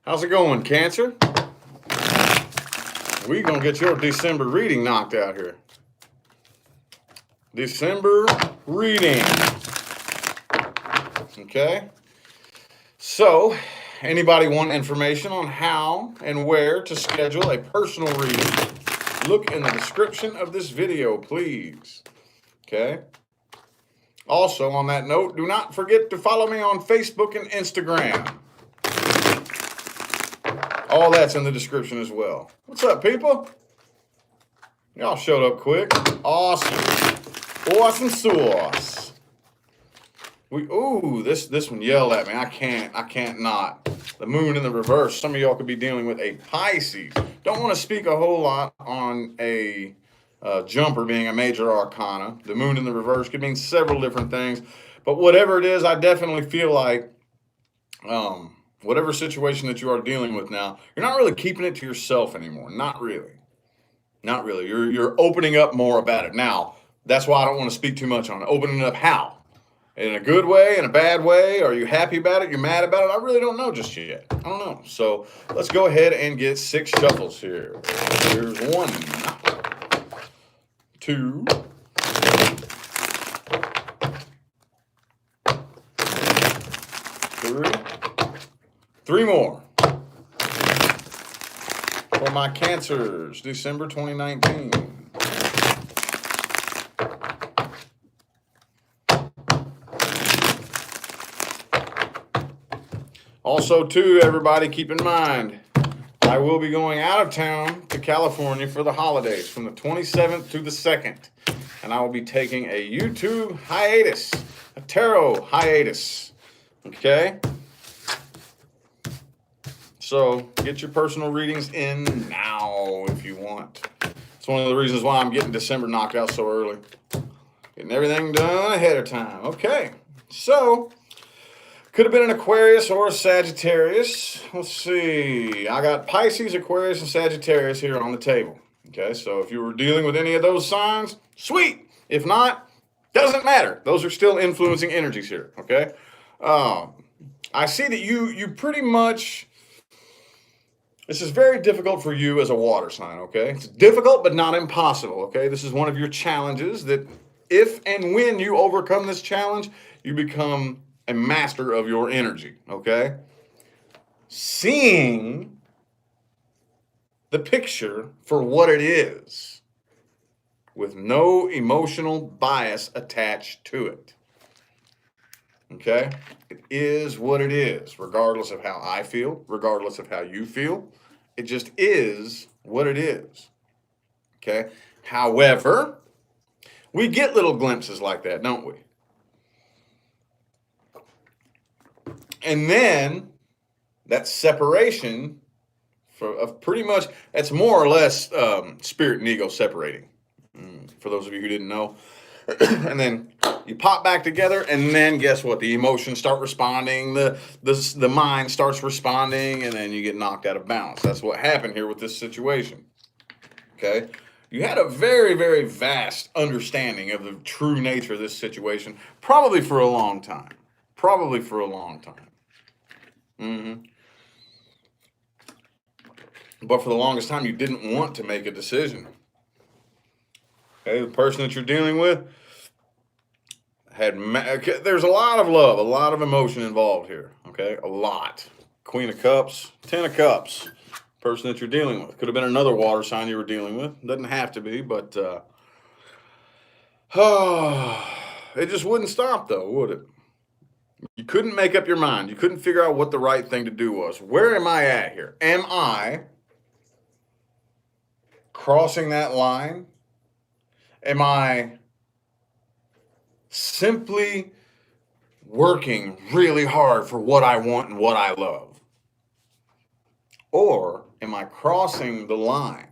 How's it going, Cancer? We're going to get your December reading knocked out here. December reading. Okay. So, anybody want information on how and where to schedule a personal reading? Look in the description of this video, please. Okay. Also, on that note, do not forget to follow me on Facebook and Instagram. All that's in the description as well. What's up, people? Y'all showed up quick. Awesome. Awesome sauce. This one yelled at me. I can't not. The moon in the reverse. Some of y'all could be dealing with a Pisces. Don't want to speak a whole lot on a jumper being a major arcana. The moon in the reverse could mean several different things. But whatever it is, I definitely feel like whatever situation that you are dealing with now, you're not really keeping it to yourself anymore. Not really. Not really. You're opening up more about it. Now, that's why I don't want to speak too much on it. Opening up how? In a good way, in a bad way? Are you happy about it? You're mad about it? I really don't know just yet. I don't know. So let's go ahead and get 6 shuffles here. Here's 1, 2, 3 more. For my Cancers, December 2019. Also, too, everybody, keep in mind, I will be going out of town to California for the holidays from the 27th to the 2nd. And I will be taking a YouTube hiatus, a tarot hiatus. Okay? So get your personal readings in now if you want. It's one of the reasons why I'm getting December knocked out so early. Getting everything done ahead of time. Okay, so could have been an Aquarius or a Sagittarius. Let's see. I got Pisces, Aquarius, and Sagittarius here on the table. Okay, so if you were dealing with any of those signs, sweet. If not, doesn't matter. Those are still influencing energies here. Okay. I see that you pretty much. This is very difficult for you as a water sign, okay? It's difficult, but not impossible, okay? This is one of your challenges that if and when you overcome this challenge, you become a master of your energy, okay? Seeing the picture for what it is with no emotional bias attached to it, okay? It is what it is, regardless of how I feel, regardless of how you feel. It just is what it is, okay? However, we get little glimpses like that, don't we? And then that separation of pretty much, that's more or less spirit and ego separating, for those of you who didn't know. And then you pop back together, and then guess what? The emotions start responding, the mind starts responding, and then you get knocked out of balance. That's what happened here with this situation. Okay? You had a very, very vast understanding of the true nature of this situation, probably for a long time. Probably for a long time. But for the longest time, you didn't want to make a decision. Okay, the person that you're dealing with there's a lot of love, a lot of emotion involved here. Okay, a lot. Queen of Cups, 10 of Cups. Person that you're dealing with could have been another water sign you were dealing with. Doesn't have to be, but it just wouldn't stop, though, would it? You couldn't make up your mind. You couldn't figure out what the right thing to do was. Where am I at here? Am I crossing that line? Am I simply working really hard for what I want and what I love? Or am I crossing the line?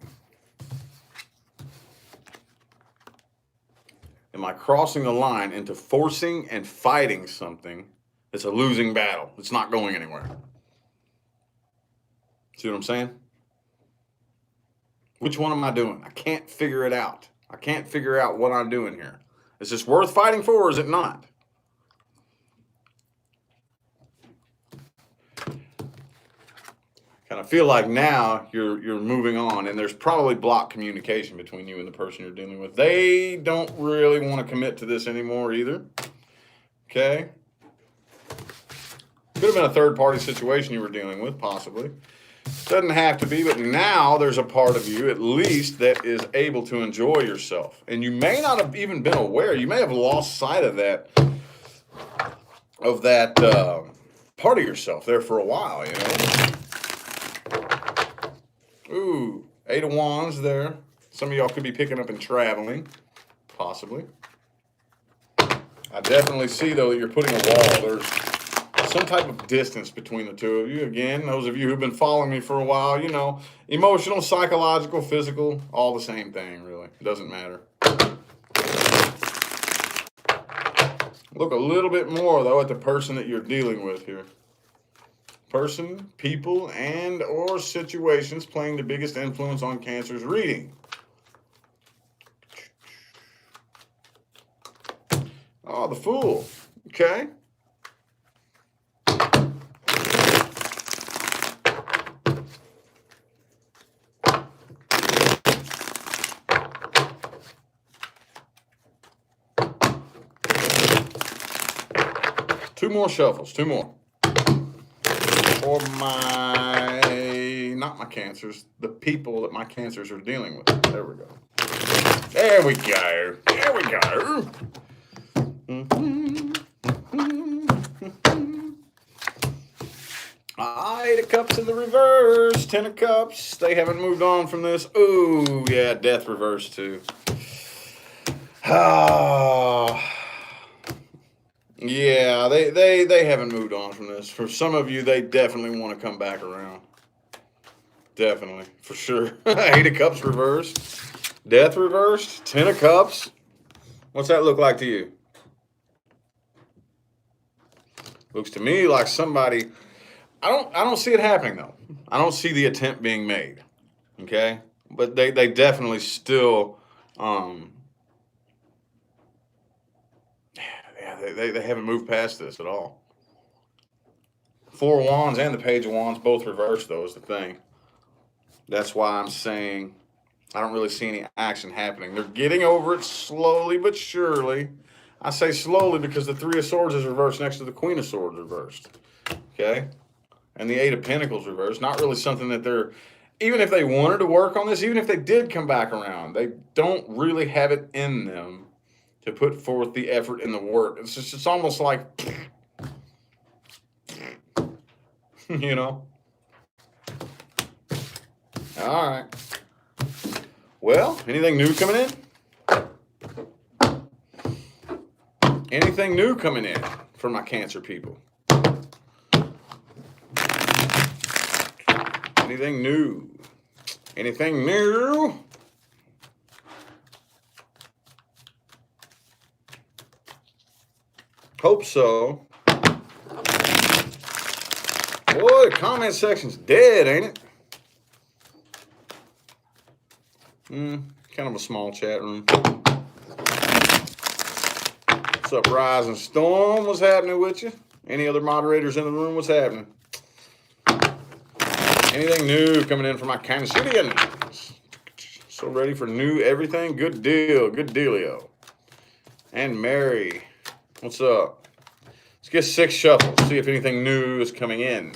Am I crossing the line into forcing and fighting something that's a losing battle? It's not going anywhere. See what I'm saying? Which one am I doing? I can't figure it out. I can't figure out what I'm doing here. Is this worth fighting for, or is it not? kind of feel like now you're moving on, and there's probably blocked communication between you and the person you're dealing with. They don't really want to commit to this anymore either. Okay? Could have been a third-party situation you were dealing with, possibly. Doesn't have to be, but now there's a part of you, at least, that is able to enjoy yourself. And you may not have even been aware. You may have lost sight of that part of yourself there for a while, you know. Ooh, 8 of Wands there. Some of y'all could be picking up and traveling, possibly. I definitely see, though, that you're putting a wall. There's some type of distance between the two of you. Again, those of you who've been following me for a while, you know, emotional, psychological, physical, all the same thing, really. It doesn't matter. Look a little bit more, though, at the person that you're dealing with here. Person, people, and or situations playing the biggest influence on Cancer's reading. Oh, the Fool. Okay. Two more shuffles, two more. For not my Cancers, the people that my Cancers are dealing with. There we go. There we go. There we go. Eight of Cups in the reverse. 10 of Cups. They haven't moved on from this. Ooh, yeah, Death reverse too. Yeah, they haven't moved on from this. For some of you, they definitely want to come back around. Definitely, for sure. 8 of Cups reversed. Death reversed. 10 of Cups. What's that look like to you? Looks to me like somebody... I don't see it happening, though. I don't see the attempt being made. Okay? But they definitely still... They haven't moved past this at all. 4 of Wands and the Page of Wands both reversed, though, is the thing. That's why I'm saying I don't really see any action happening. They're getting over it slowly but surely. I say slowly because the 3 of Swords is reversed next to the Queen of Swords reversed. Okay? And the 8 of Pentacles reversed. Not really something that they're... Even if they wanted to work on this, even if they did come back around, they don't really have it in them to put forth the effort and the work. It's almost like, you know. All right. Well, anything new coming in? Anything new coming in for my Cancer people? Anything new? Anything new? Hope so. Boy, the comment section's dead, ain't it? Kind of a small chat room. What's up, Rise and Storm? What's happening with you? Any other moderators in the room? What's happening? Anything new coming in from my Cancerians? So ready for new everything? Good deal. Good dealio. And Mary. What's up? Let's get 6 shuffles. See if anything new is coming in.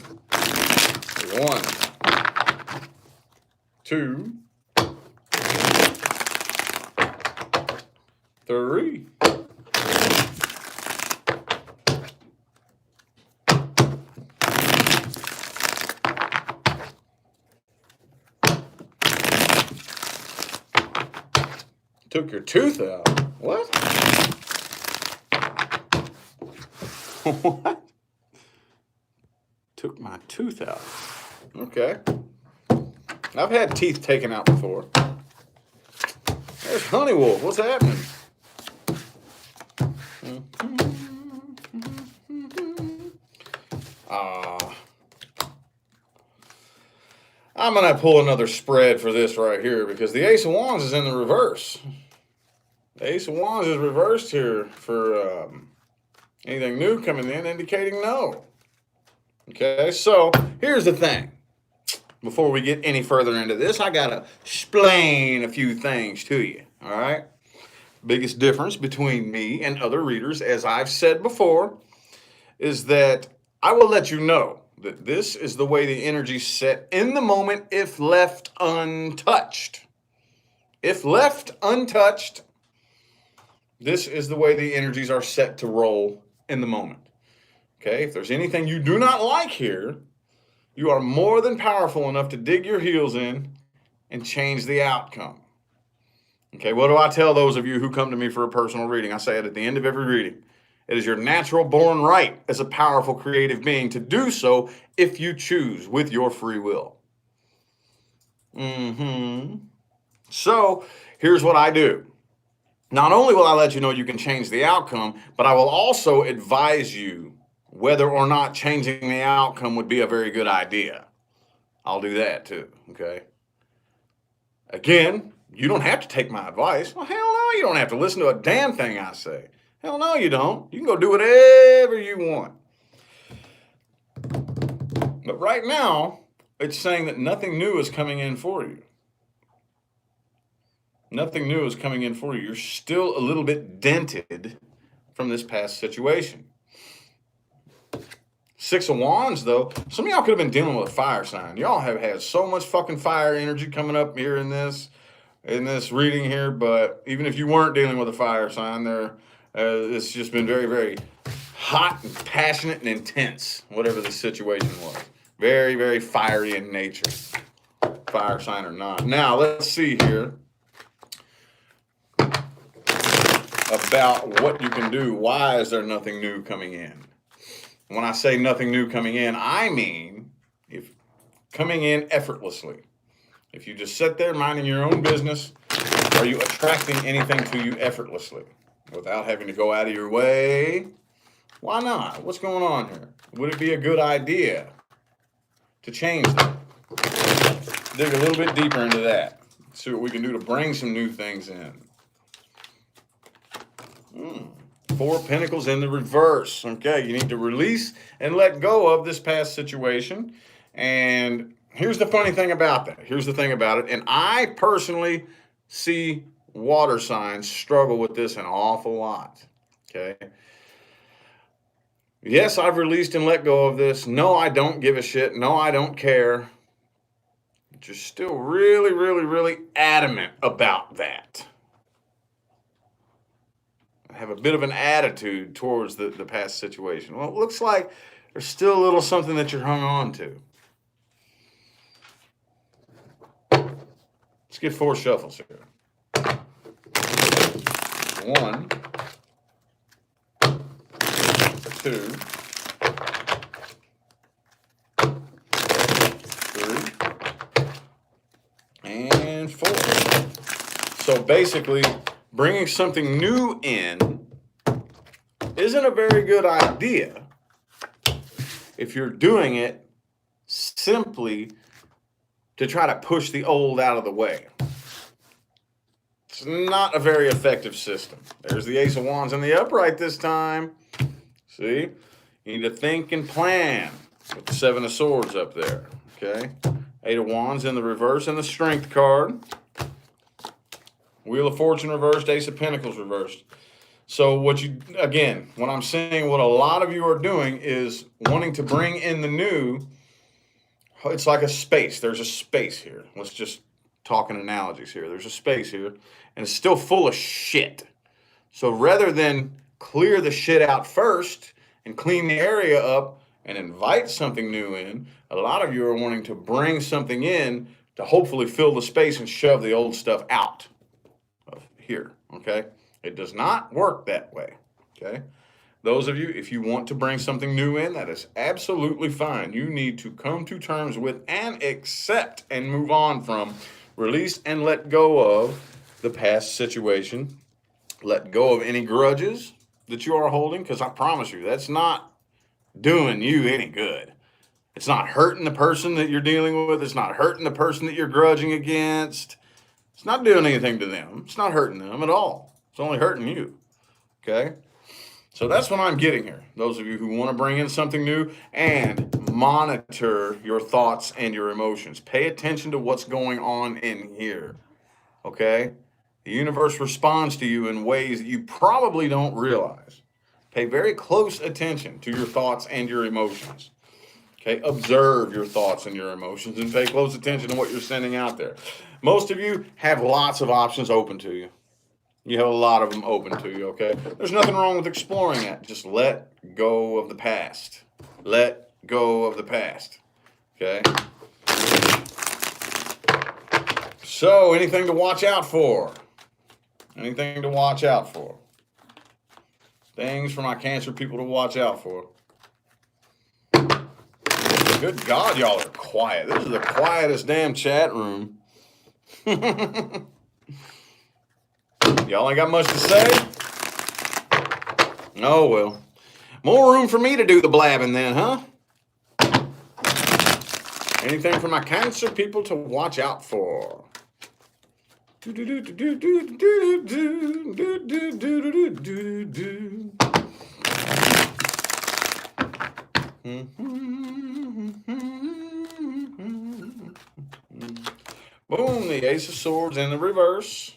1, 2, 3. Took your tooth out. What? What? Took my tooth out. Okay. I've had teeth taken out before. There's Honeywolf. What's happening? I'm going to pull another spread for this right here because the Ace of Wands is in the reverse. The Ace of Wands is reversed here for anything new coming in, indicating no. Okay, so here's the thing. before we get any further into this, I got to explain a few things to you, all right? Biggest difference between me and other readers, as I've said before, is that I will let you know that this is the way the energy's set in the moment if left untouched. If left untouched, this is the way the energies are set to roll in the moment. Okay, if there's anything you do not like here, you are more than powerful enough to dig your heels in and change the outcome. Okay, what do I tell those of you who come to me for a personal reading? I say it at the end of every reading. It is your natural born right as a powerful creative being to do so if you choose with your free will. So here's what I do. Not only will I let you know you can change the outcome, but I will also advise you whether or not changing the outcome would be a very good idea. I'll do that too, okay? Again, you don't have to take my advice. Well, hell no, you don't have to listen to a damn thing I say. Hell no, you don't. You can go do whatever you want. But right now, it's saying that nothing new is coming in for you. Nothing new is coming in for you. You're still a little bit dented from this past situation. 6 of Wands, though, some of y'all could have been dealing with a fire sign. Y'all have had so much fucking fire energy coming up here in this reading here, but even if you weren't dealing with a fire sign, it's just been very, very hot and passionate and intense, whatever the situation was. Very, very fiery in nature, fire sign or not. Now, let's see here about what you can do. Why is there nothing new coming in? When I say nothing new coming in, I mean if coming in effortlessly. If you just sit there minding your own business, are you attracting anything to you effortlessly without having to go out of your way? Why not? What's going on here? Would it be a good idea to change that? Dig a little bit deeper into that. See what we can do to bring some new things in. 4 of Pentacles in the reverse. Okay, you need to release and let go of this past situation. And here's the funny thing about that. Here's the thing about it. And I personally see water signs struggle with this an awful lot. Okay. Yes, I've released and let go of this. No, I don't give a shit. No, I don't care. But you're still really, really, really adamant about that. Have a bit of an attitude towards the past situation. Well, it looks like there's still a little something that you're hung on to. Let's get 4 shuffles here. 1, 2, 3, and 4. So basically, bringing something new in isn't a very good idea if you're doing it simply to try to push the old out of the way. It's not a very effective system. There's the Ace of Wands in the upright this time. See? You need to think and plan with the 7 of Swords up there. Okay? 8 of Wands in the reverse and the Strength card. Wheel of Fortune reversed, Ace of Pentacles reversed. So what I'm saying, what a lot of you are doing is wanting to bring in the new. It's like a space. There's a space here. Let's just talk in analogies here. There's a space here, and it's still full of shit. So rather than clear the shit out first and clean the area up and invite something new in, a lot of you are wanting to bring something in to hopefully fill the space and shove the old stuff out of here, okay? It does not work that way, okay? Those of you, if you want to bring something new in, that is absolutely fine. You need to come to terms with and accept and move on from, release and let go of the past situation. Let go of any grudges that you are holding, because I promise you, that's not doing you any good. It's not hurting the person that you're dealing with. It's not hurting the person that you're grudging against. It's not doing anything to them. It's not hurting them at all. It's only hurting you, okay? So that's what I'm getting here. Those of you who want to bring in something new and monitor your thoughts and your emotions. Pay attention to what's going on in here. Okay? The universe responds to you in ways that you probably don't realize. Pay very close attention to your thoughts and your emotions. Okay? Observe your thoughts and your emotions and pay close attention to what you're sending out there. Most of you have lots of options open to you. You have a lot of them open to you, okay? There's nothing wrong with exploring that. Just let go of the past. Let go of the past, okay? So, anything to watch out for? Anything to watch out for? Things for my Cancer people to watch out for. Good God, y'all are quiet. This is the quietest damn chat room. Y'all ain't got much to say? Oh, well. More room for me to do the blabbing then, huh? Anything for my Cancer people to watch out for? Boom, the Ace of Swords in the reverse.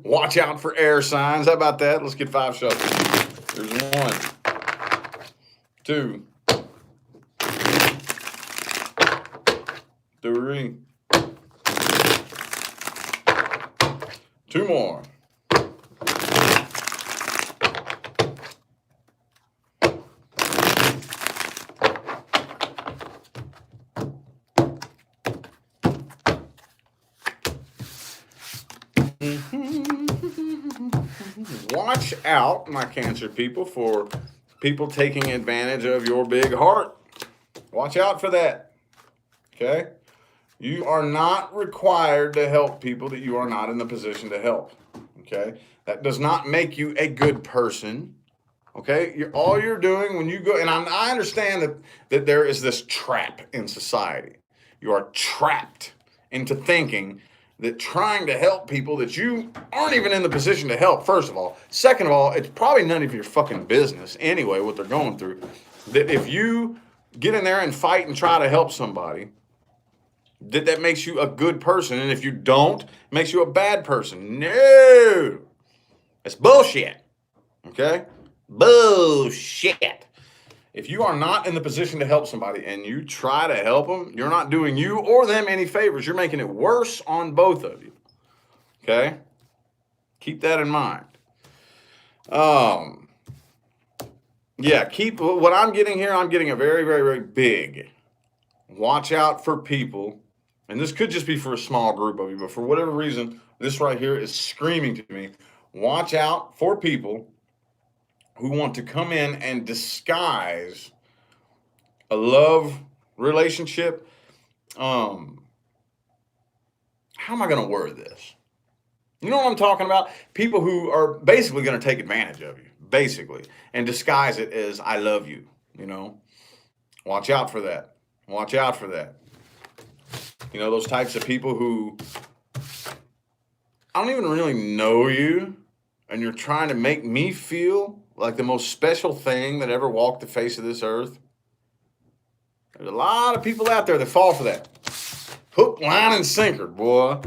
Watch out for air signs. How about that? Let's get 5 shuffles. There's 1, 2, 3. 2 more. Watch out, my Cancer people, for people taking advantage of your big heart. Watch out for that. Okay? You are not required to help people that you are not in the position to help. Okay? That does not make you a good person. Okay? All you're doing when you go, and I understand that there is this trap in society. You are trapped into thinking that trying to help people that you aren't even in the position to help, first of all. Second of all, it's probably none of your fucking business anyway, what they're going through. That if you get in there and fight and try to help somebody, that makes you a good person. And if you don't, it makes you a bad person. No! It's bullshit. Okay? Bullshit. If you are not in the position to help somebody and you try to help them, you're not doing you or them any favors. You're making it worse on both of you. Okay? Keep that in mind. Yeah, what I'm getting here, I'm getting a very, very, very big. Watch out for people, and this could just be for a small group of you, but for whatever reason, this right here is screaming to me. Watch out for people who want to come in and disguise a love relationship. How am I going to word this? You know what I'm talking about? People who are basically going to take advantage of you, basically, and disguise it as I love you, you know? Watch out for that. Watch out for that. You know, those types of people who I don't even really know you, and you're trying to make me feel like the most special thing that ever walked the face of this earth. There's a lot of people out there that fall for that. Hook, line, and sinker, boy.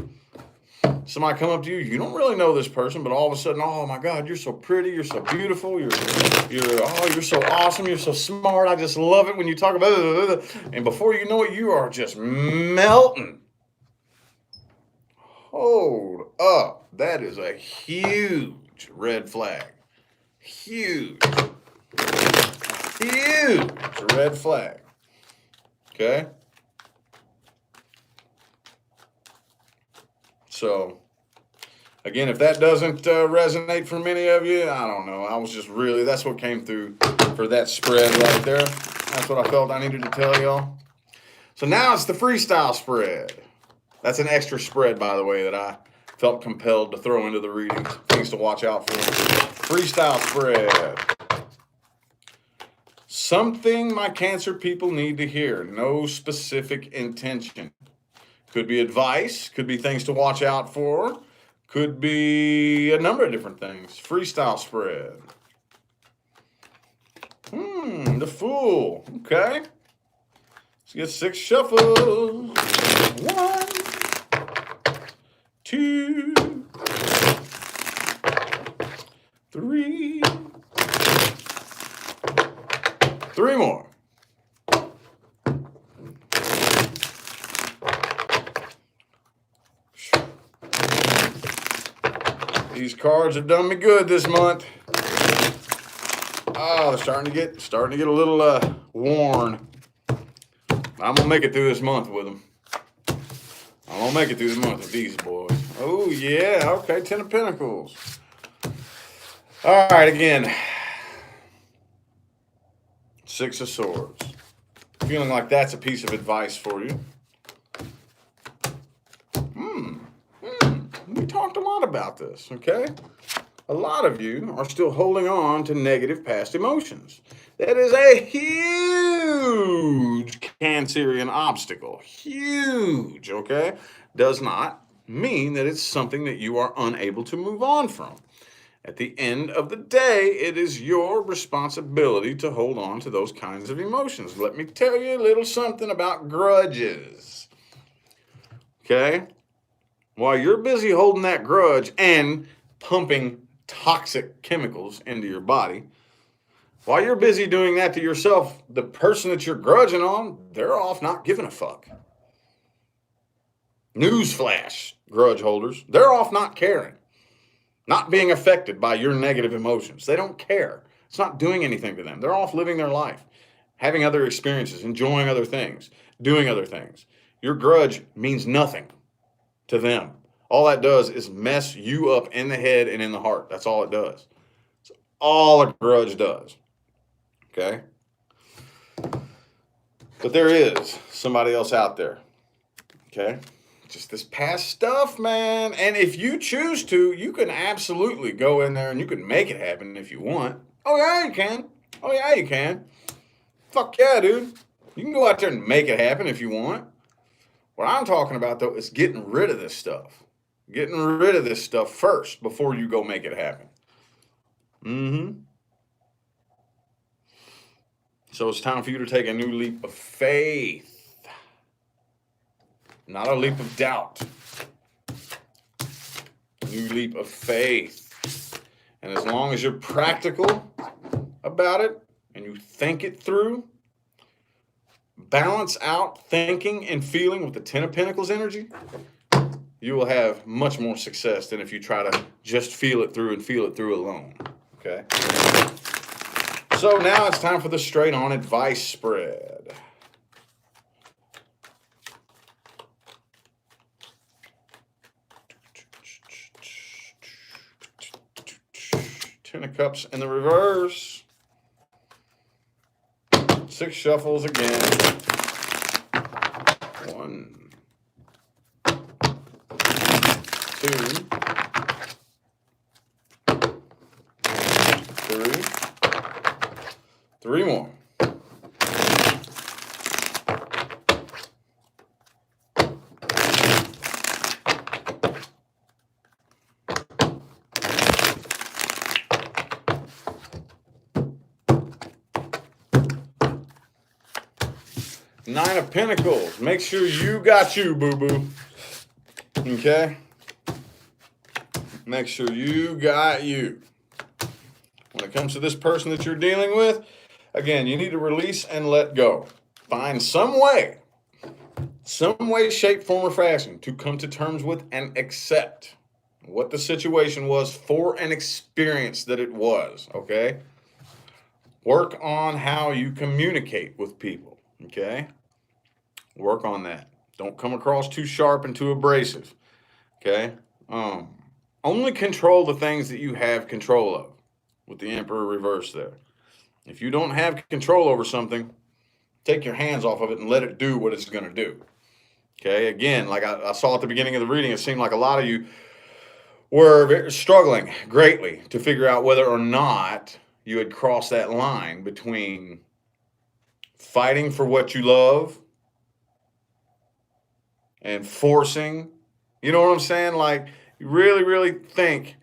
Somebody come up to you, you don't really know this person, but all of a sudden, oh my God, you're so pretty, you're so beautiful, you're so awesome, you're so smart. I just love it when you talk about it. And before you know it, you are just melting. Hold up. That is a huge red flag. Huge red flag. Okay? So, again, if that doesn't resonate for many of you, I don't know. I was just really, that's what came through for that spread right there. That's what I felt I needed to tell y'all. So now it's the freestyle spread. That's an extra spread, by the way, that I felt compelled to throw into the readings. Things to watch out for. Freestyle spread. Something my Cancer people need to hear. No specific intention. Could be advice. Could be things to watch out for. Could be a number of different things. Freestyle spread. The Fool. Okay. Let's get 6 shuffles. 1, 2, 3. 3 more. These cards have done me good this month. Oh, they're starting to get a little worn. I'm gonna make it through this month with them. I'm gonna make it through the month with these boys. Oh yeah, okay, 10 of Pentacles. All right, again. 6 of Swords. Feeling like that's a piece of advice for you. We talked a lot about this, okay? A lot of you are still holding on to negative past emotions. That is a huge Cancerian obstacle. Huge, okay? Does not mean that it's something that you are unable to move on from. At the end of the day, it is your responsibility to hold on to those kinds of emotions. Let me tell you a little something about grudges. Okay? While you're busy holding that grudge and pumping toxic chemicals into your body, while you're busy doing that to yourself, the person that you're grudging on, they're off not giving a fuck. Newsflash, grudge holders, they're off not caring. Not being affected by your negative emotions. They don't care. It's not doing anything to them. They're off living their life, having other experiences, enjoying other things, doing other things. Your grudge means nothing to them. All that does is mess you up in the head and in the heart. That's all it does. It's all a grudge does. Okay? But there is somebody else out there. Okay? Just this past stuff, man. And if you choose to, you can absolutely go in there and you can make it happen if you want. Oh, yeah, you can. Oh, yeah, you can. Fuck yeah, dude. You can go out there and make it happen if you want. What I'm talking about, though, is getting rid of this stuff. Getting rid of this stuff first before you go make it happen. So it's time for you to take a new leap of faith. Not a leap of doubt. New leap of faith. And as long as you're practical about it and you think it through, balance out thinking and feeling with the 10 of Pentacles energy, you will have much more success than if you try to just feel it through and feel it through alone. Okay? So now it's time for the straight on advice spread. Ten of Cups in the reverse. 6 shuffles again. 1, 2, 3. 3 more. Nine of Pentacles. Make sure you got you, boo-boo. Okay? Make sure you got you. When it comes to this person that you're dealing with, again, you need to release and let go. Find some way, shape, form, or fashion to come to terms with and accept what the situation was for an experience that it was, okay? Work on how you communicate with people, okay? Work on that. Don't come across too sharp and too abrasive, okay? Only control the things that you have control of, with the Emperor reverse there. If you don't have control over something, take your hands off of it and let it do what it's going to do. Okay, again, like I saw at the beginning of the reading, it seemed like a lot of you were struggling greatly to figure out whether or not you had crossed that line between fighting for what you love and forcing. You know what I'm saying? Like, You really, really think,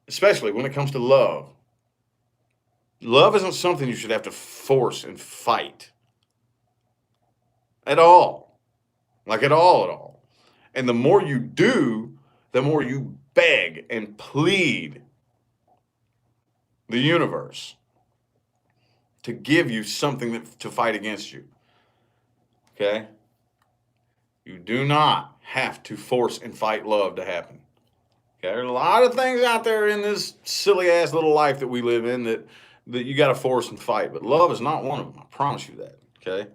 especially when it comes to love, love isn't something you should have to force and fight at all. Like at all. And the more you do, the more you beg and plead the universe to give you something to fight against you. Okay? You do not have to force and fight love to happen. Okay? There's a lot of things out there in this silly ass little life that we live in that you got to force and fight, but love is not one of them. I promise you that. Okay?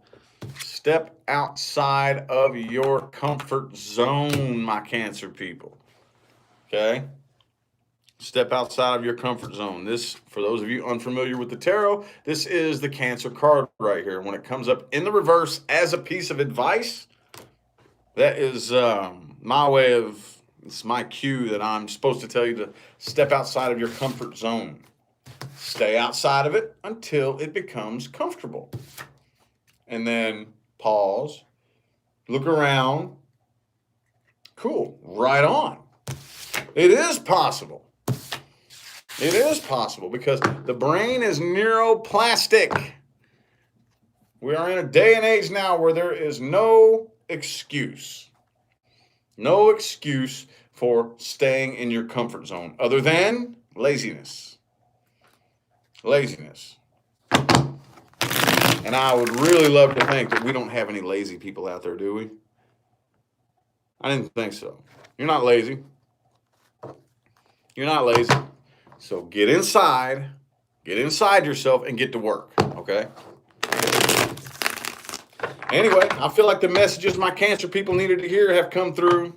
Step outside of your comfort zone, my Cancer people. Okay? Step outside of your comfort zone. This, for those of you unfamiliar with the tarot, this is the Cancer card right here. When it comes up in the reverse as a piece of advice, that is my way of, it's my cue that I'm supposed to tell you to step outside of your comfort zone. Stay outside of it until it becomes comfortable. And then pause, look around. Cool, right on. It is possible. It is possible because the brain is neuroplastic. We are in a day and age now where there is no excuse. No excuse for staying in your comfort zone other than laziness. Laziness. And I would really love to think that we don't have any lazy people out there, do we? I didn't think so. You're not lazy. You're not lazy. So get inside yourself and get to work, okay? Anyway, I feel like the messages my Cancer people needed to hear have come through.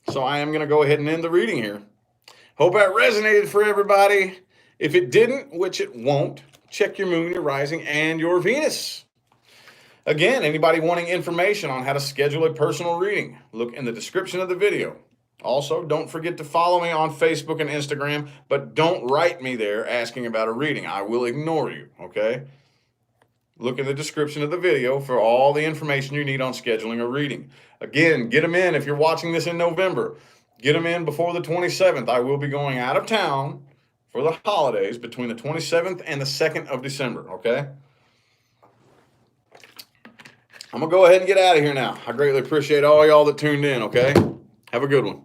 So I am going to go ahead and end the reading here. Hope that resonated for everybody. If it didn't, which it won't, check your moon, your rising, and your Venus. Again, anybody wanting information on how to schedule a personal reading, look in the description of the video. Also, don't forget to follow me on Facebook and Instagram, but don't write me there asking about a reading. I will ignore you, okay? Look in the description of the video for all the information you need on scheduling a reading. Again, get them in if you're watching this in November. Get them in before the 27th. I will be going out of town for the holidays between the 27th and the 2nd of December, okay? I'm going to go ahead and get out of here now. I greatly appreciate all y'all that tuned in, okay? Have a good one.